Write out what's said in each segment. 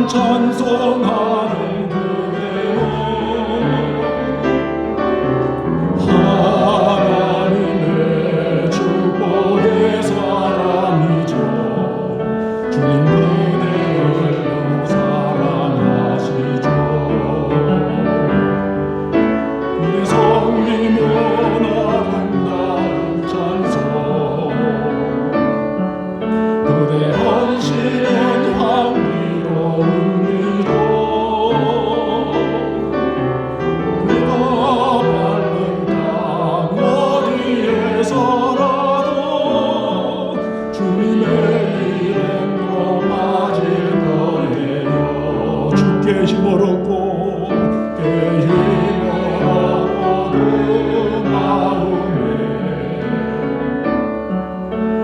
찬송하는 그대로 하나님의 축복의 사람이죠. 주님 그대를 너무 사랑하시죠. 우리 성님은 아름다운 찬송, 그대 헌신은 향기로운 기도, 그가 밟은 땅 어디에서라도 주님의 이름으로 맞을 거예요. 주께 힘을 얻고 주께 힘을 얻고 그 마음에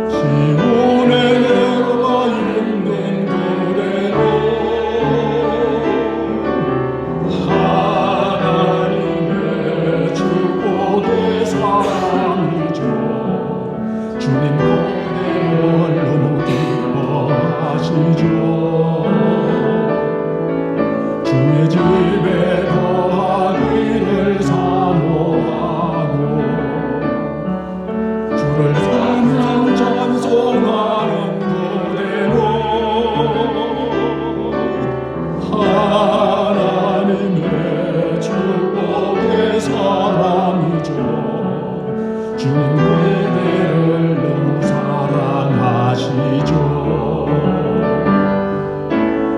시온의 내가 있는 그대로 하나님의 축복의 사람이죠. 주님 그대를 너무 기뻐하시죠. 주의 집에 거하기를 사모하고 주를 항상 찬송하는 그대로 하나님의 축복의 사람이죠. 주님 그대를 너무 사랑하시죠.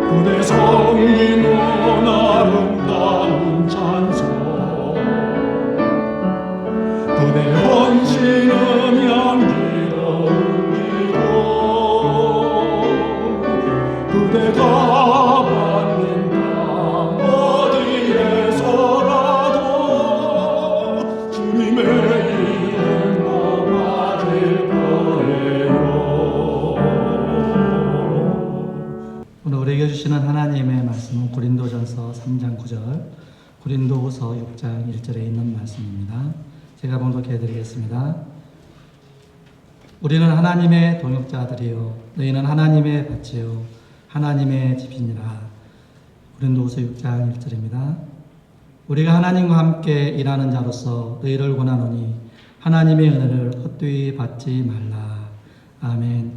그대 성님은 아름다운 찬송, 그대 헌신은 향기로운 기도, 그대가 받는 땅 어디에서라도 주님의 이름으로 맞을 거예요. 오늘 우리에게 주시는 하나님의 말씀은 고린도전서 3장 9절, 고린도후서 6장 1절에 있는 말씀입니다. 제가 봉독해 드리겠습니다. 우리는 하나님의 동역자들이요 너희는 하나님의 밭이요 하나님의 집이니라. 고린도후서 6장 1절입니다. 우리가 하나님과 함께 일하는 자로서 너희를 권하노니 하나님의 은혜를 헛되이 받지 말라. 아멘.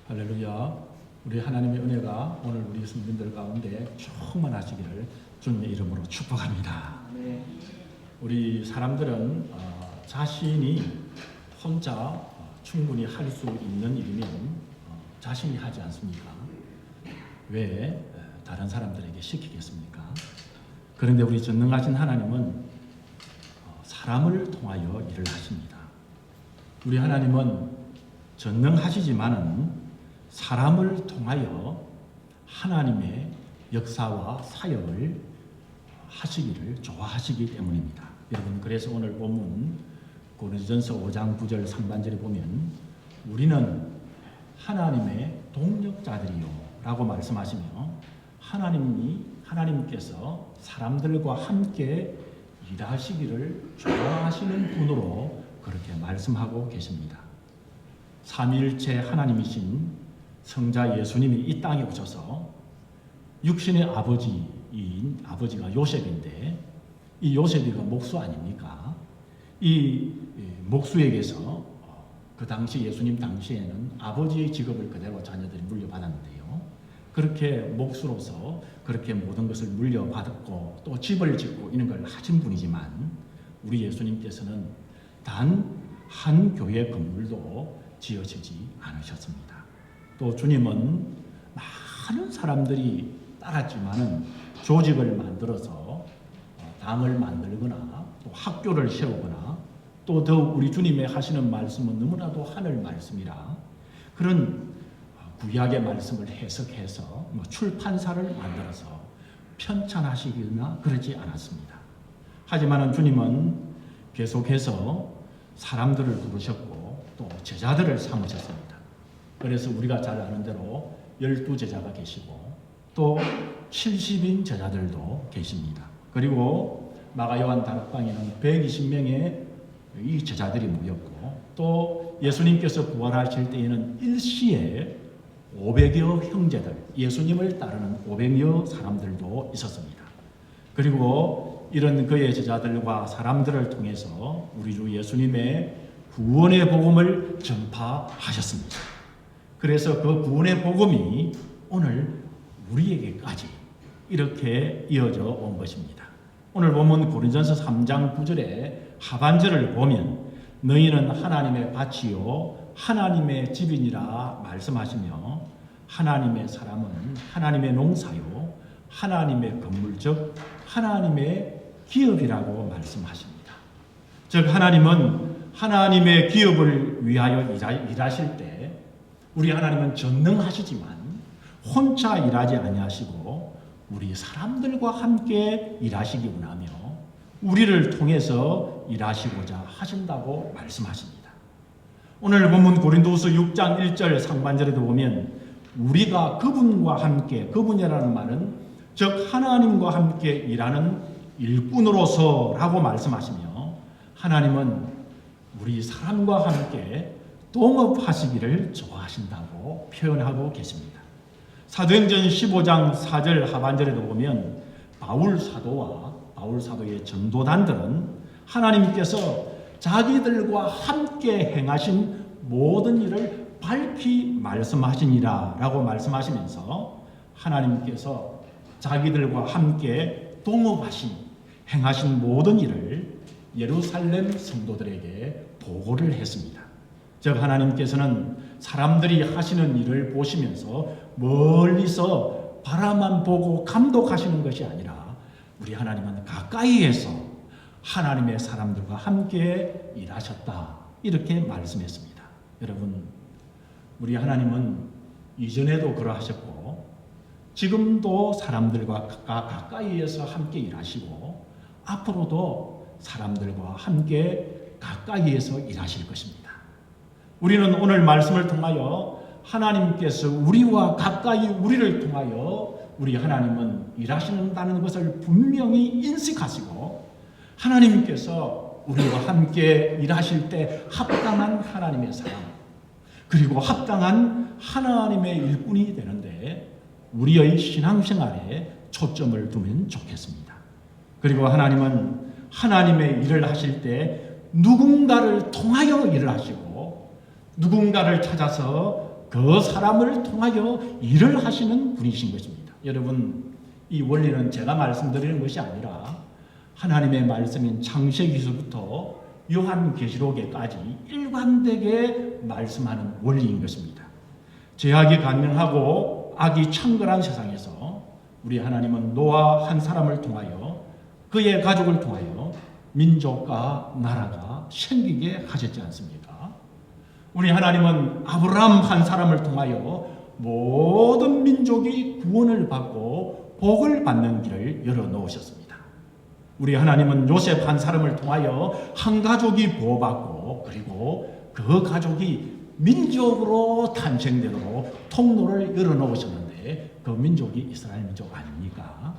할렐루야. 우리 하나님의 은혜가 오늘 우리 성도들 가운데 충만하시기를 주님의 이름으로 축복합니다. 우리 사람들은 자신이 혼자 충분히 할 수 있는 일이면 자신이 하지 않습니까? 왜 다른 사람들에게 시키겠습니까? 그런데 우리 전능하신 하나님은 사람을 통하여 일을 하십니다. 우리 하나님은 전능하시지만은 사람을 통하여 하나님의 역사와 사역을 하시기를 좋아하시기 때문입니다. 여러분, 그래서 오늘 본문 고린도전서 5장 9절 상반절에 보면 우리는 하나님의 동역자들이요 라고 말씀하시며 하나님께서 사람들과 함께 일하시기를 좋아하시는 분으로 그렇게 말씀하고 계십니다. 삼위일체 하나님이신 성자 예수님이 이 땅에 오셔서 육신의 아버지가 요셉인데 이 요셉이가 목수 아닙니까? 이 목수에게서 그 당시 예수님 당시에는 아버지의 직업을 그대로 자녀들이 물려받았는데요. 그렇게 목수로서 그렇게 모든 것을 물려받았고 또 집을 짓고 이런 걸 하신 분이지만 우리 예수님께서는 단 한 교회 건물도 지어지지 않으셨습니다. 또 주님은 많은 사람들이 따랐지만은 조직을 만들어서 당을 만들거나 또 학교를 세우거나 또 더욱 우리 주님의 하시는 말씀은 너무나도 하늘 말씀이라 그런 구약의 말씀을 해석해서 출판사를 만들어서 편찬하시거나 그러지 않았습니다. 하지만 주님은 계속해서 사람들을 부르셨고 또 제자들을 삼으셨습니다. 그래서 우리가 잘 아는 대로 12제자가 계시고 또 70인 제자들도 계십니다. 그리고 마가 요한 다락방에는 120명의 이 제자들이 모였고 또 예수님께서 부활하실 때에는 일시에 500여 형제들, 예수님을 따르는 500여 사람들도 있었습니다. 그리고 이런 그의 제자들과 사람들을 통해서 우리 주 예수님의 구원의 복음을 전파하셨습니다. 그래서 그 구원의 복음이 오늘 우리에게까지 이렇게 이어져 온 것입니다. 오늘 보면 고린도전서 3장 9절의 하반절을 보면 너희는 하나님의 밭이요 하나님의 집이니라 말씀하시며 하나님의 사람은 하나님의 농사요 하나님의 건물 즉 하나님의 기업이라고 말씀하십니다. 즉 하나님은 하나님의 기업을 위하여 일하실 때 우리 하나님은 전능하시지만 혼자 일하지 아니하시고 우리 사람들과 함께 일하시기 원하며 우리를 통해서 일하시고자 하신다고 말씀하십니다. 오늘 본문 고린도후서 6장 1절 상반절에도 보면 우리가 그분과 함께, 그분이라는 말은 즉 하나님과 함께 일하는 일꾼으로서라고 말씀하시며 하나님은 우리 사람과 함께 동업하시기를 좋아하신다고 표현하고 계십니다. 사도행전 15장 4절 하반절에도 보면 바울 사도의 전도단들은 하나님께서 자기들과 함께 행하신 모든 일을 밝히 말씀하시니라 라고 말씀하시면서 하나님께서 자기들과 함께 동업하신 행하신 모든 일을 예루살렘 성도들에게 보고를 했습니다. 즉 하나님께서는 사람들이 하시는 일을 보시면서 멀리서 바라만 보고 감독하시는 것이 아니라 우리 하나님은 가까이에서 하나님의 사람들과 함께 일하셨다 이렇게 말씀했습니다. 여러분 우리 하나님은 이전에도 그러하셨고 지금도 사람들과 가까이에서 함께 일하시고 앞으로도 사람들과 함께 가까이에서 일하실 것입니다. 우리는 오늘 말씀을 통하여 하나님께서 우리와 가까이 우리를 통하여 우리 하나님은 일하신다는 것을 분명히 인식하시고 하나님께서 우리와 함께 일하실 때 합당한 하나님의 사람 그리고 합당한 하나님의 일꾼이 되는데 우리의 신앙생활에 초점을 두면 좋겠습니다. 그리고 하나님은 하나님의 일을 하실 때 누군가를 통하여 일을 하시고 누군가를 찾아서 그 사람을 통하여 일을 하시는 분이신 것입니다. 여러분 이 원리는 제가 말씀드리는 것이 아니라 하나님의 말씀인 창세기서부터 요한계시록에까지 일관되게 말씀하는 원리인 것입니다. 죄악이 간명하고 악이 창궐한 세상에서 우리 하나님은 노아 한 사람을 통하여 그의 가족을 통하여 민족과 나라가 생기게 하셨지 않습니까? 우리 하나님은 아브라함 한 사람을 통하여 모든 민족이 구원을 받고 복을 받는 길을 열어놓으셨습니다. 우리 하나님은 요셉 한 사람을 통하여 한 가족이 보호받고 그리고 그 가족이 민족으로 탄생되도록 통로를 열어놓으셨는데 그 민족이 이스라엘 민족 아닙니까?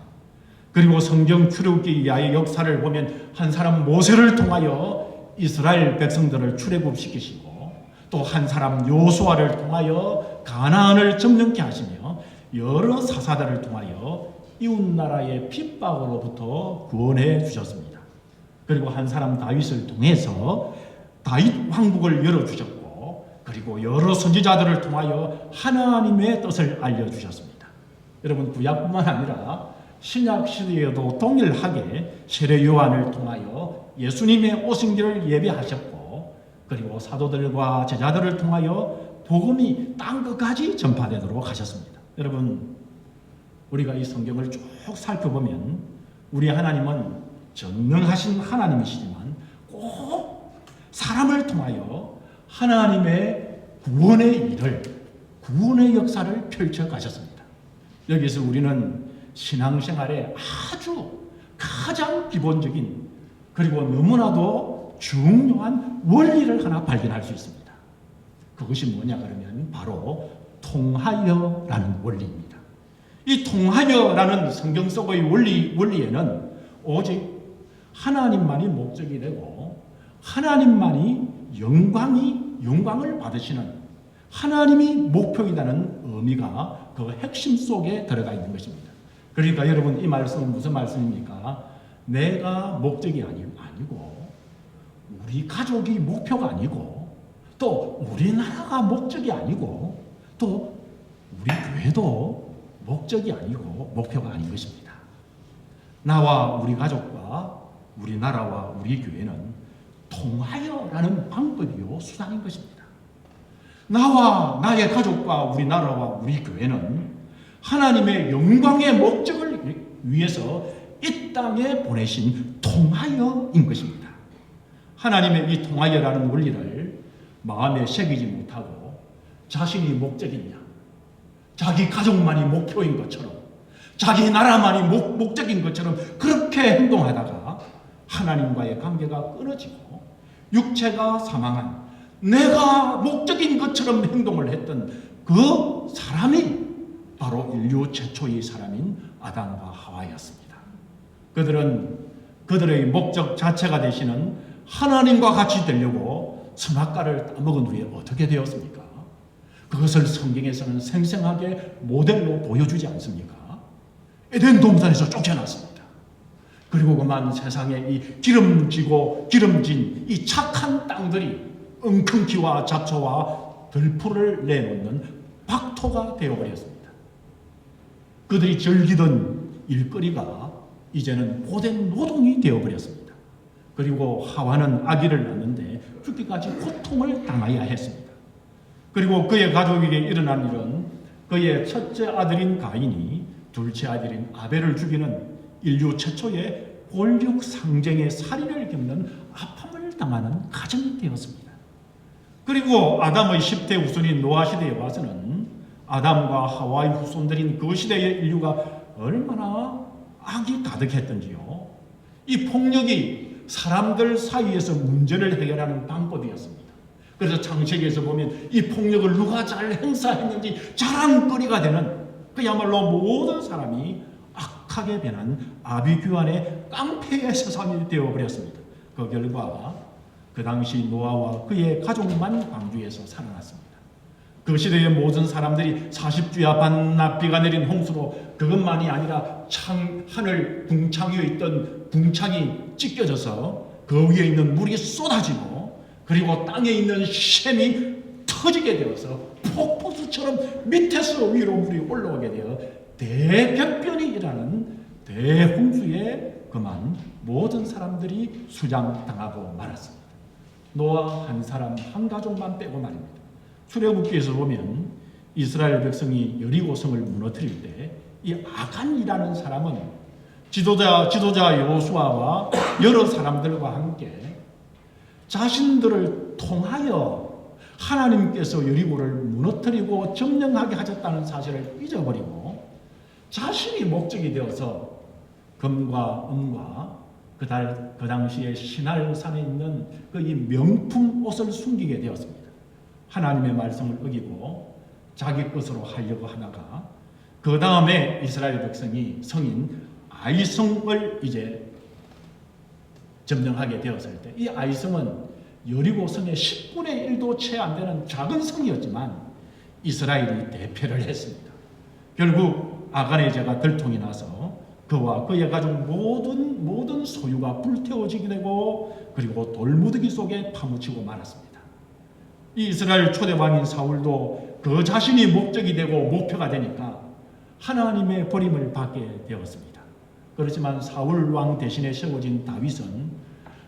그리고 성경 출애굽기 이하의 역사를 보면 한 사람 모세를 통하여 이스라엘 백성들을 출애굽시키시고 또 한 사람 요수아를 통하여 가나안을 점령케 하시며 여러 사사들을 통하여 이웃나라의 핍박으로부터 구원해 주셨습니다. 그리고 한 사람 다윗을 통해서 다윗 왕국을 열어주셨고 그리고 여러 선지자들을 통하여 하나님의 뜻을 알려주셨습니다. 여러분 구약뿐만 아니라 신약 시대에도 동일하게 세례 요한을 통하여 예수님의 오신 길을 예배하셨고 그리고 사도들과 제자들을 통하여 복음이 땅 끝까지 전파되도록 하셨습니다. 여러분 우리가 이 성경을 쭉 살펴보면 우리 하나님은 전능하신 하나님이시지만 꼭 사람을 통하여 하나님의 구원의 일을 구원의 역사를 펼쳐 가셨습니다. 여기서 우리는 신앙생활에 아주 가장 기본적인 그리고 너무나도 중요한 원리를 하나 발견할 수 있습니다. 그것이 뭐냐 그러면 바로 통하여라는 원리입니다. 이 통하여라는 성경 속의 원리에는 오직 하나님만이 목적이 되고 하나님만이 영광을 받으시는 하나님이 목표이다는 의미가 그 핵심 속에 들어가 있는 것입니다. 그러니까 여러분, 이 말씀은 무슨 말씀입니까? 내가 목적이 아니고, 우리 가족이 목표가 아니고, 또 우리나라가 목적이 아니고, 또 우리 교회도 목적이 아니고 목표가 아닌 것입니다. 나와 우리 가족과 우리 나라와 우리 교회는 통하여라는 방법이요 수단인 것입니다. 나와 나의 가족과 우리 나라와 우리 교회는 하나님의 영광의 목적을 위해서 이 땅에 보내신 통하여인 것입니다. 하나님의 이 통하여라는 원리를 마음에 새기지 못하고 자신이 목적이냐, 자기 가족만이 목표인 것처럼, 자기 나라만이 목적인 것처럼 그렇게 행동하다가 하나님과의 관계가 끊어지고 육체가 사망한, 내가 목적인 것처럼 행동을 했던 그 사람이 바로 인류 최초의 사람인 아담과 하와였습니다. 그들은 그들의 목적 자체가 되시는 하나님과 같이 되려고 선악과를 따먹은 후에 어떻게 되었습니까? 그것을 성경에서는 생생하게 모델로 보여주지 않습니까? 에덴 동산에서 쫓겨났습니다. 그리고 그만 세상에 이 기름지고 기름진 이 착한 땅들이 엉겅퀴와 잡초와 들풀을 내놓는 박토가 되어버렸습니다. 그들이 즐기던 일거리가 이제는 고된 노동이 되어버렸습니다. 그리고 하와는 아기를 낳는데 죽기까지 고통을 당해야 했습니다. 그리고 그의 가족에게 일어난 일은 그의 첫째 아들인 가인이 둘째 아들인 아벨을 죽이는 인류 최초의 권력 상쟁의 살인을 겪는 아픔을 당하는 가정이 되었습니다. 그리고 아담의 10대 후손인 노아 시대에 와서는 아담과 하와의 후손들인 그 시대의 인류가 얼마나 악이 가득했던지요. 이 폭력이 사람들 사이에서 문제를 해결하는 방법이었습니다. 그래서 창세기에서 보면 이 폭력을 누가 잘 행사했는지 자랑거리가 되는, 그야말로 모든 사람이 악하게 변한 아비규환의 깡패의 세상이 되어버렸습니다. 그 결과 그 당시 노아와 그의 가족만 광주에서 살아났습니다. 그 시대의 모든 사람들이 40주야 반나 비가 내린 홍수로 그것만이 아니라 하늘 궁창 위에 있던 궁창이 찢겨져서 그 위에 있는 물이 쏟아지고, 그리고 땅에 있는 샘이 터지게 되어서 폭포수처럼 밑에서 위로 물이 올라오게 되어 대변변이 일어나는 대홍수에 그만 모든 사람들이 수장당하고 말았습니다. 노아 한 사람 한 가족만 빼고 말입니다. 출애굽기에서 보면 이스라엘 백성이 여리고성을 무너뜨릴 때 이 아간이라는 사람은 지도자 여호수아와 여러 사람들과 함께 자신들을 통하여 하나님께서 여리고를 무너뜨리고 점령하게 하셨다는 사실을 잊어버리고 자신이 목적이 되어서 금과 은과 그 당시에 신할산에 있는 그 이 명품 옷을 숨기게 되었습니다. 하나님의 말씀을 어기고 자기 것으로 하려고 하다가 그 다음에 이스라엘 백성이 성인 아이성을 이제 점령하게 되었을 때, 이 아이성은 여리고 성의 10분의 1도 채 안 되는 작은 성이었지만 이스라엘이 대패를 했습니다. 결국 아간의 죄가 들통이 나서 그와 그의 가족 모든 소유가 불태워지게 되고, 그리고 돌무더기 속에 파묻히고 말았습니다. 이 이스라엘 초대왕인 사울도 그 자신이 목적이 되고 목표가 되니까 하나님의 버림을 받게 되었습니다. 그렇지만 사울 왕 대신에 세워진 다윗은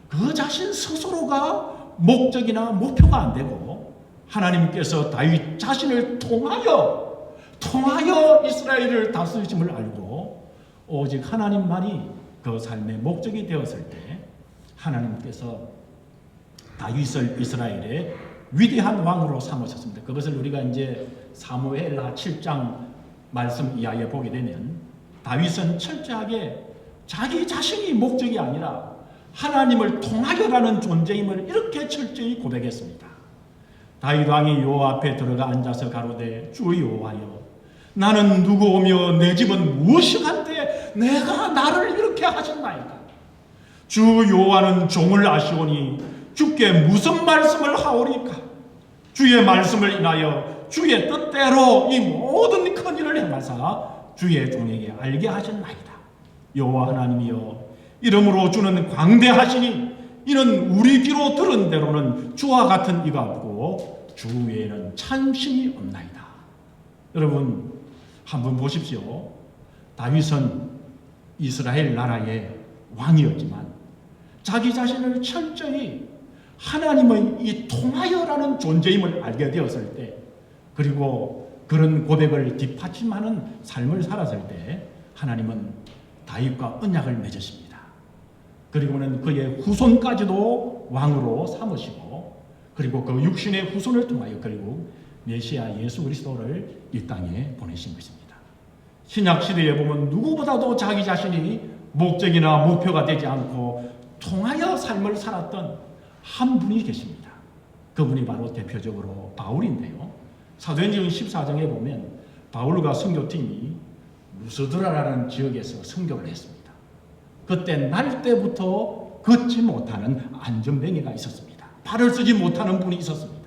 그 자신 스스로가 목적이나 목표가 안 되고 하나님께서 다윗 자신을 통하여 이스라엘을 다스리심을 알고 오직 하나님만이 그 삶의 목적이 되었을 때 하나님께서 다윗을 이스라엘의 위대한 왕으로 삼으셨습니다. 그것을 우리가 이제 사무엘하 7장 말씀 이하에 보게 되면 다윗은 철저하게 자기 자신이 목적이 아니라 하나님을 통하여라는 존재임을 이렇게 철저히 고백했습니다. 다윗 왕이 여호와 앞에 들어가 앉아서 가로되 주 여호와여, 나는 누구오며 내 집은 무엇이간데 내가 나를 이렇게 하셨나이까. 주 여호와는 종을 아시오니 주께 무슨 말씀을 하오리까. 주의 말씀을 인하여 주의 뜻대로 이 모든 큰 일을 행하사 주의 종에게 알게 하셨나이다. 여호와 하나님이여, 이러므로 주는 광대하시니 이는 우리 귀로 들은 대로는 주와 같은 이가 없고 주 외에는 참 신이 없나이다. 여러분 한번 보십시오. 다윗은 이스라엘 나라의 왕이었지만 자기 자신을 철저히 하나님의 이 통하여라는 존재임을 알게 되었을 때, 그리고 그런 고백을 뒷받침하는 삶을 살았을 때 하나님은 다윗과 언약을 맺으십니다. 그리고는 그의 후손까지도 왕으로 삼으시고, 그리고 그 육신의 후손을 통하여 결국 메시아 예수 그리스도를 이 땅에 보내신 것입니다. 신약 시대에 보면 누구보다도 자기 자신이 목적이나 목표가 되지 않고 통하여 삶을 살았던 한 분이 계십니다. 그분이 바로 대표적으로 바울인데요. 사도행전 14장에 보면 바울과 선교팀이 루스드라라는 지역에서 선교를 했습니다. 그때 날 때부터 걷지 못하는 안전뱅이가 있었습니다. 발을 쓰지 못하는 분이 있었습니다.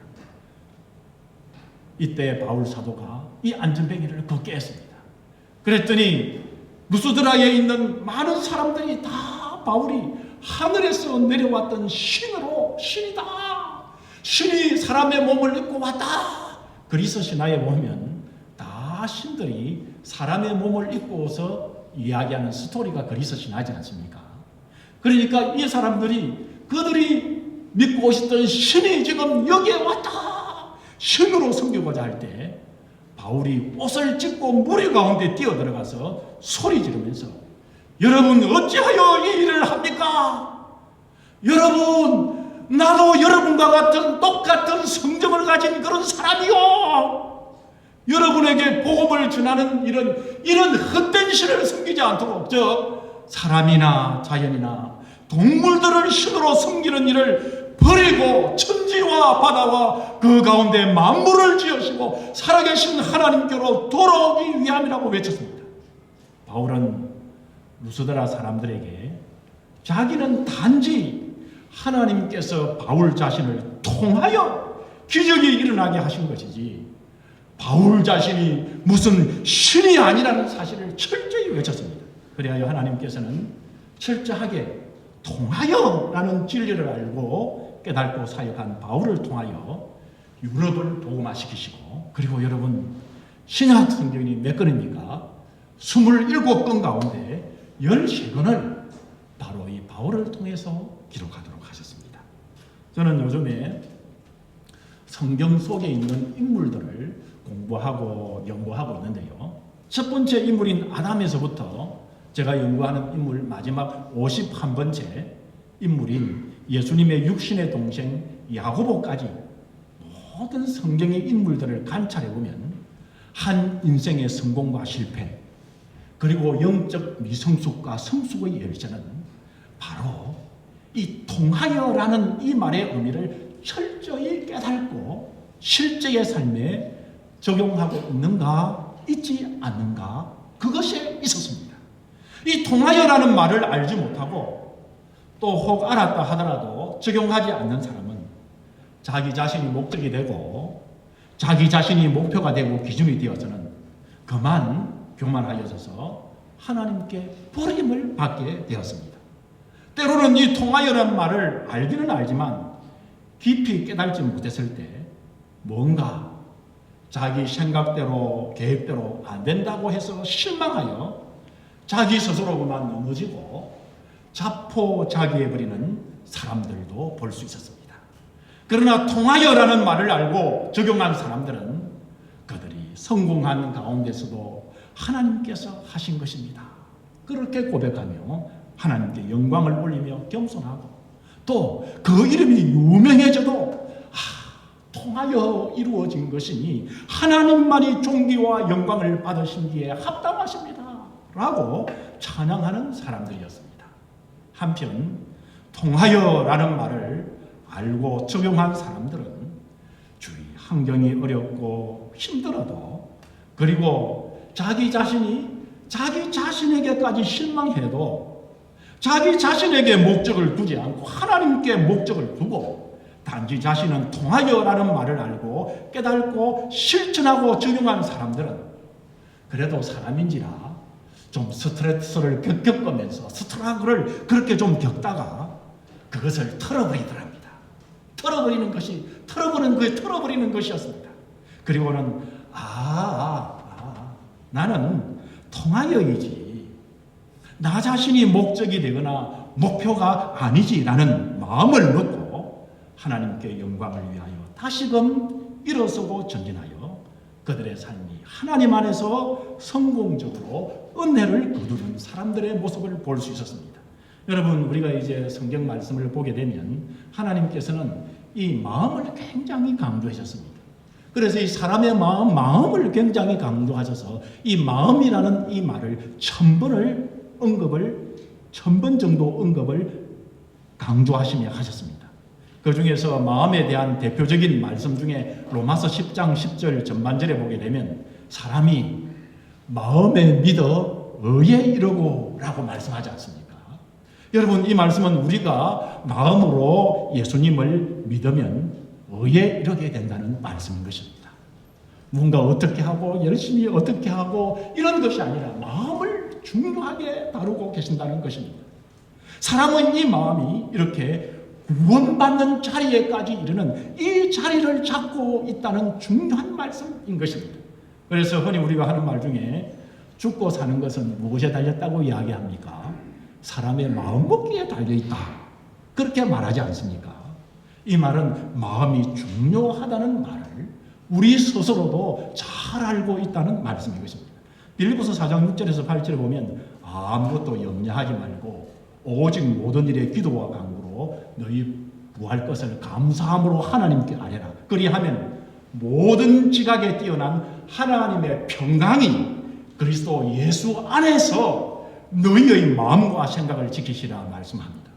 이때 바울 사도가 이 안전뱅이를 걷게 했습니다. 그랬더니 루스드라에 있는 많은 사람들이 다 바울이 하늘에서 내려왔던 신이다. 신이 사람의 몸을 입고 왔다. 그리스 신화에 보면 다 신들이 사람의 몸을 입고서 이야기하는 스토리가 그리스 신화지 않습니까? 그러니까 이 사람들이 그들이 믿고 오셨던 신이 지금 여기에 왔다. 신으로 섬기고자 할 때 바울이 옷을 찢고 무리 가운데 뛰어들어가서 소리 지르면서, 여러분 어찌하여 이 일을 합니까? 여러분, 나도 여러분과 같은 똑같은 성정을 가진 그런 사람이요. 여러분에게 복음을 전하는 이런 헛된 신을 섬기지 않도록, 사람이나 자연이나 동물들을 신으로 섬기는 일을 버리고 천지와 바다와 그 가운데 만물을 지으시고 살아계신 하나님께로 돌아오기 위함이라고 외쳤습니다. 바울은 루스드라 사람들에게 자기는 단지 하나님께서 바울 자신을 통하여 기적이 일어나게 하신 것이지 바울 자신이 무슨 신이 아니라는 사실을 철저히 외쳤습니다. 그래야 하나님께서는 철저하게 통하여라는 진리를 알고 깨닫고 사역한 바울을 통하여 유럽을 복음화시키시고, 그리고 여러분 신약 성경이 몇 권입니까? 27권 가운데 13권을 바로 이 바울을 통해서 기록하도록 하셨습니다. 저는 요즘에 성경 속에 있는 인물들을 공부하고 연구하고 있는데요. 첫 번째 인물인 아담에서부터 제가 연구하는 인물 마지막 51번째 인물인 예수님의 육신의 동생 야고보까지 모든 성경의 인물들을 관찰해 보면 한 인생의 성공과 실패, 그리고 영적 미성숙과 성숙의 열쇠는 바로 이 통하여라는 이 말의 의미를 철저히 깨닫고 실제의 삶에 적용하고 있는가 있지 않는가, 그것에 있었습니다. 이 통하여라는 말을 알지 못하고 또 혹 알았다 하더라도 적용하지 않는 사람은 자기 자신이 목적이 되고 자기 자신이 목표가 되고 기준이 되어서는 그만 교만하여져서 하나님께 버림을 받게 되었습니다. 때로는 이 통하여라는 말을 알기는 알지만 깊이 깨달지 못했을 때 뭔가 자기 생각대로 계획대로 안 된다고 해서 실망하여 자기 스스로 그만 넘어지고 자포자기해버리는 사람들도 볼 수 있었습니다. 그러나 통하여라는 말을 알고 적용한 사람들은 그들이 성공한 가운데서도 하나님께서 하신 것입니다. 그렇게 고백하며 하나님께 영광을 올리며 겸손하고 또 그 이름이 유명해져도 통하여 이루어진 것이니 하나님만이 존귀와 영광을 받으시기에 합당하십니다 라고 찬양하는 사람들이었습니다. 한편 통하여라는 말을 알고 적용한 사람들은 주위 환경이 어렵고 힘들어도, 그리고 자기 자신이 자기 자신에게까지 실망해도 자기 자신에게 목적을 두지 않고 하나님께 목적을 두고 단지 자신은 통하여라는 말을 알고 깨닫고 실천하고 적용한 사람들은 그래도 사람인지라 좀 스트레스를 겪으면서 스트라그를 그렇게 좀 겪다가 그것을 털어버리더랍니다. 털어버리는 것이었습니다. 그리고는 나는 통하여이지 나 자신이 목적이 되거나 목표가 아니지라는 마음을 먹고 하나님께 영광을 위하여 다시금 일어서고 전진하여 그들의 삶이 하나님 안에서 성공적으로 은혜를 거두는 사람들의 모습을 볼 수 있었습니다. 여러분, 우리가 이제 성경 말씀을 보게 되면 하나님께서는 이 마음을 굉장히 강조하셨습니다. 그래서 이 사람의 마음을 굉장히 강조하셔서 이 마음이라는 이 말을 1000번 정도 언급을 강조하시며 하셨습니다. 그 중에서 마음에 대한 대표적인 말씀 중에 로마서 10장 10절 전반절에 보게 되면 사람이 마음에 믿어 의에 이르고 라고 말씀하지 않습니까? 여러분, 이 말씀은 우리가 마음으로 예수님을 믿으면 의에 이르게 된다는 말씀인 것입니다. 뭔가 어떻게 하고 열심히 어떻게 하고 이런 것이 아니라 마음을 중요하게 다루고 계신다는 것입니다. 사람은 이 마음이 이렇게 구원받는 자리에까지 이르는 이 자리를 잡고 있다는 중요한 말씀인 것입니다. 그래서 흔히 우리가 하는 말 중에 죽고 사는 것은 무엇에 달렸다고 이야기합니까? 사람의 마음 먹기에 달려있다. 그렇게 말하지 않습니까? 이 말은 마음이 중요하다는 말을 우리 스스로도 잘 알고 있다는 말씀인 것입니다. 빌립보서 4장 6절에서 8절에 보면 아무것도 염려하지 말고 오직 모든 일에 기도와 간구로 너희 구할 것을 감사함으로 하나님께 아뢰라. 그리하면 모든 지각에 뛰어난 하나님의 평강이 그리스도 예수 안에서 너희의 마음과 생각을 지키시라 말씀합니다.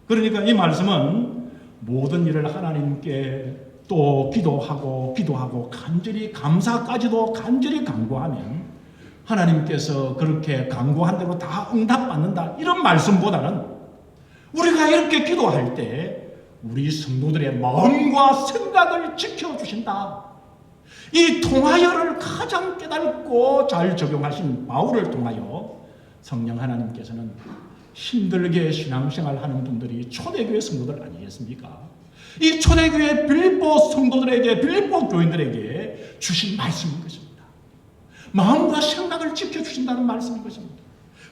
그러니까 이 말씀은 모든 일을 하나님께 또 기도하고 간절히 감사까지도 간절히 간구하면 하나님께서 그렇게 간구한 대로 다 응답받는다 이런 말씀보다는 우리가 이렇게 기도할 때 우리 성도들의 마음과 생각을 지켜주신다. 이 통하여를 가장 깨닫고 잘 적용하신 바울을 통하여 성령 하나님께서는 힘들게 신앙생활 하는 분들이 초대교회 성도들 아니겠습니까? 이 초대교회 빌립보 성도들에게, 빌립보 교인들에게 주신 말씀인 것입니다. 마음과 생각을 지켜주신다는 말씀인 것입니다.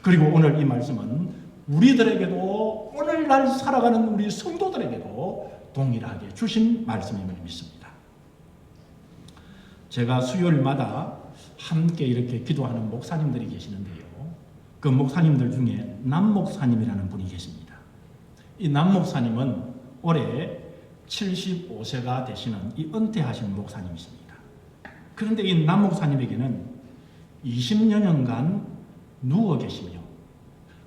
그리고 오늘 이 말씀은 우리들에게도 오늘날 살아가는 우리 성도들에게도 동일하게 주신 말씀임을 믿습니다. 제가 수요일마다 함께 이렇게 기도하는 목사님들이 계시는데요. 그 목사님들 중에 남 목사님이라는 분이 계십니다. 이 남 목사님은 올해 75세가 되시는 이 은퇴하신 목사님이십니다. 그런데 이 남 목사님에게는 20여 년간 누워 계시며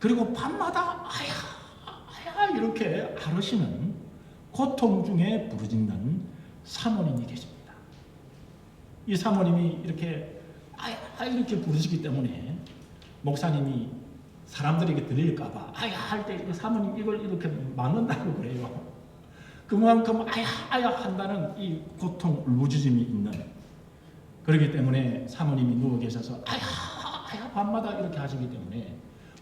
그리고 밤마다 아야 이렇게 앓으시는 고통 중에 부르짖는 사모님이 계십니다. 이 사모님이 이렇게 아야 이렇게 부르시기 때문에 목사님이 사람들에게 들릴까봐 아야 할 때 사모님 이걸 이렇게 막는다고 그래요. 그만큼 아야 한다는 이 고통 울부짖음이 있는 그렇기 때문에 사모님이 누워 계셔서 아야 밤마다 이렇게 하시기 때문에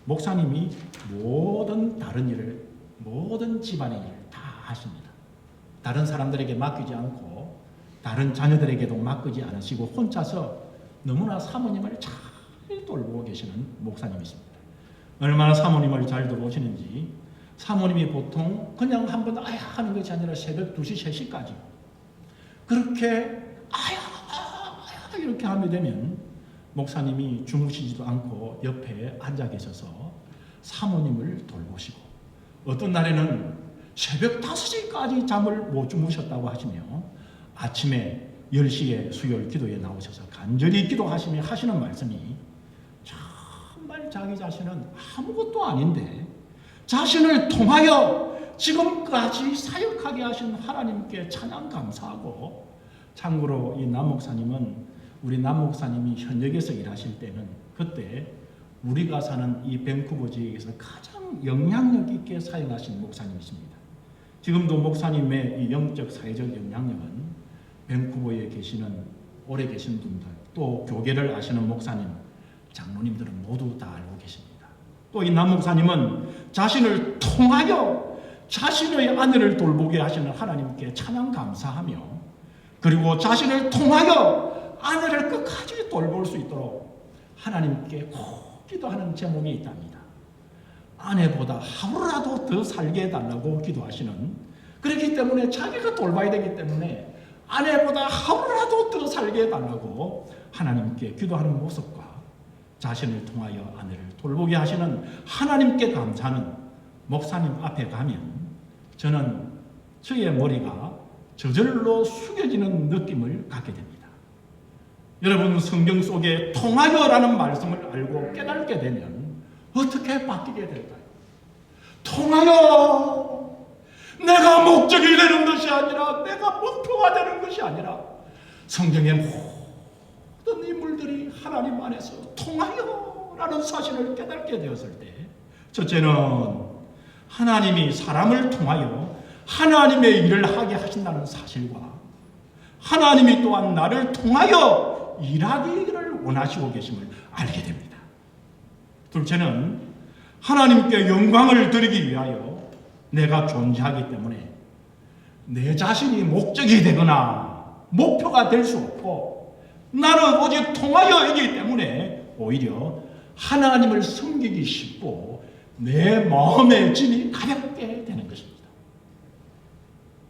목사님이 모든 다른 일을 모든 집안의 일을 다 하십니다. 다른 사람들에게 맡기지 않고 다른 자녀들에게도 맡기지 않으시고 혼자서 너무나 사모님을 잘 돌보고 계시는 목사님이십니다. 얼마나 사모님을 잘 돌보시는지 사모님이 보통 그냥 한번 아야 하는 것이 아니라 새벽 2시, 3시까지 그렇게 아야 이렇게 하게 되면 목사님이 주무시지도 않고 옆에 앉아 계셔서 사모님을 돌보시고 어떤 날에는 새벽 5시까지 잠을 못 주무셨다고 하시며 아침에 10시에 수요일 기도에 나오셔서 간절히 기도하시며 하시는 말씀이 정말 자기 자신은 아무것도 아닌데 자신을 통하여 지금까지 사역하게 하신 하나님께 찬양 감사하고 참고로 이 남 목사님은 우리 남 목사님이 현역에서 일하실 때는 그때 우리가 사는 이 밴쿠버 지역에서 가장 영향력 있게 사역하신 목사님이십니다. 지금도 목사님의 이 영적 사회적 영향력은 밴쿠버에 계시는 오래 계신 분들, 또 교계를 아시는 목사님, 장로님들은 모두 다 알고 계십니다. 또 이 남목사님은 자신을 통하여 자신의 아내를 돌보게 하시는 하나님께 찬양 감사하며, 그리고 자신을 통하여 아내를 끝까지 돌볼 수 있도록 하나님께 꼭 기도하는 제목이 있답니다. 아내보다 하루라도 더 살게 해달라고 기도하시는, 그렇기 때문에 자기가 돌봐야 되기 때문에 아내보다 하루라도 더 살게 해달라고 하나님께 기도하는 모습과 자신을 통하여 아내를 돌보게 하시는 하나님께 감사하는 목사님 앞에 가면 저는 저의 머리가 저절로 숙여지는 느낌을 갖게 됩니다. 여러분, 성경 속에 통하여라는 말씀을 알고 깨닫게 되면 어떻게 바뀌게 될까요? 통하여! 내가 목적이 되는 것이 아니라, 내가 목표가 되는 것이 아니라, 성경의 모든 인물들이 하나님 안에서 통하여라는 사실을 깨닫게 되었을 때, 첫째는 하나님이 사람을 통하여 하나님의 일을 하게 하신다는 사실과, 하나님이 또한 나를 통하여 일하기를 원하시고 계심을 알게 됩니다. 둘째는 하나님께 영광을 드리기 위하여 내가 존재하기 때문에 내 자신이 목적이 되거나 목표가 될 수 없고, 나는 오직 통하여이기 때문에 오히려 하나님을 섬기기 쉽고 내 마음의 짐이 가볍게 되는 것입니다.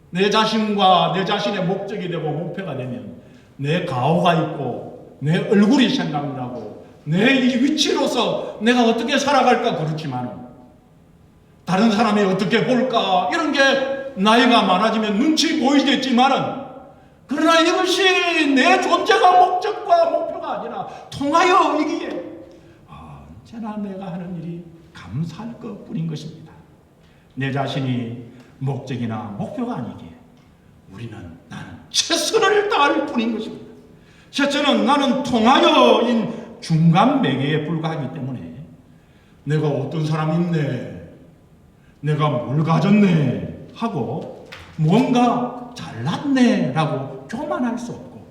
내 자신과 내 자신의 목적이 되고 목표가 되면 내 가오가 있고 내 얼굴이 생각나고 내 이 위치로서 내가 어떻게 살아갈까 그렇지만, 다른 사람이 어떻게 볼까 이런 게 나이가 많아지면 눈치 보이겠지만은, 그러나 이것이 내 존재가 목적과 목표가 아니라 통하여이기에 언제나 내가 하는 일이 감사할 것뿐인 것입니다. 내 자신이 목적이나 목표가 아니기에 나는 최선을 다할 뿐인 것입니다. 첫째는 나는 통하여인 중간 매개에 불과하기 때문에 내가 어떤 사람이 있네, 내가 뭘 가졌네 하고 뭔가 잘났네 라고 교만할 수 없고,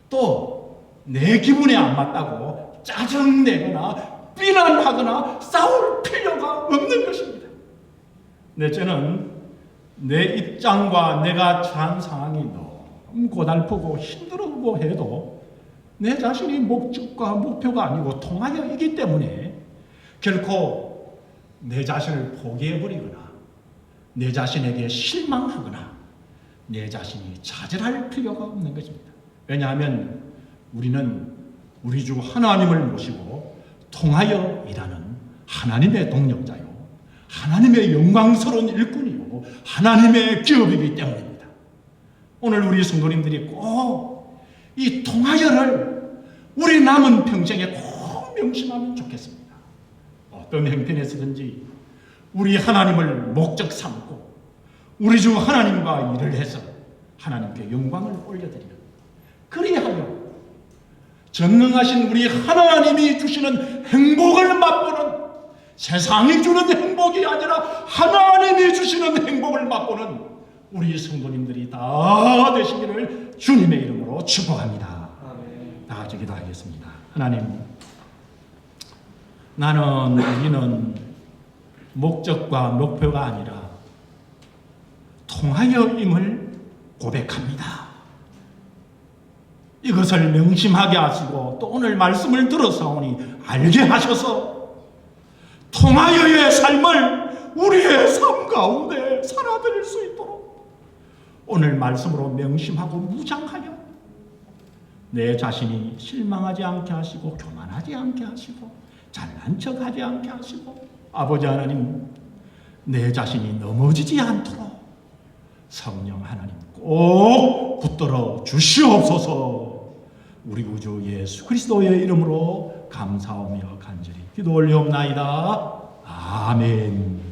또 내 기분에 안 맞다고 짜증내거나 비난하거나 싸울 필요가 없는 것입니다. 넷째는 내 입장과 내가 처한 상황이 너무 고달프고 힘들고 해도 내 자신이 목적과 목표가 아니고 통하여이기 때문에 결코 내 자신을 포기해버리거나 내 자신에게 실망하거나 내 자신이 좌절할 필요가 없는 것입니다. 왜냐하면 우리는 우리 주 하나님을 모시고 통하여 일하는 하나님의 동력자요, 하나님의 영광스러운 일꾼이요, 하나님의 기업이기 때문입니다. 오늘 우리 성도님들이 꼭 이 통하여를 우리 남은 평생에 꼭 명심하면 좋겠습니다. 어떤 형편에서든지 우리 하나님을 목적 삼고 우리 주 하나님과 일을 해서 하나님께 영광을 올려드리는, 그리하여 전능하신 우리 하나님이 주시는 행복을 맛보는, 세상이 주는 행복이 아니라 하나님이 주시는 행복을 맛보는 우리 성도님들이 다 되시기를 주님의 이름으로 축복합니다. 다 같이 기도하겠습니다. 하나님, 우리는 목적과 목표가 아니라 통하여임을 고백합니다. 이것을 명심하게 하시고 또 오늘 말씀을 들어서오니 알게 하셔서 통하여의 삶을 우리의 삶 가운데 살아드릴 수 있도록 오늘 말씀으로 명심하고 무장하여 내 자신이 실망하지 않게 하시고 교만하지 않게 하시고 잘난 척하지 않게 하시고, 아버지 하나님, 내 자신이 넘어지지 않도록 성령 하나님 꼭 붙들어 주시옵소서. 우리 구주 예수 그리스도의 이름으로 감사하며 간절히 기도 올리옵나이다. 아멘.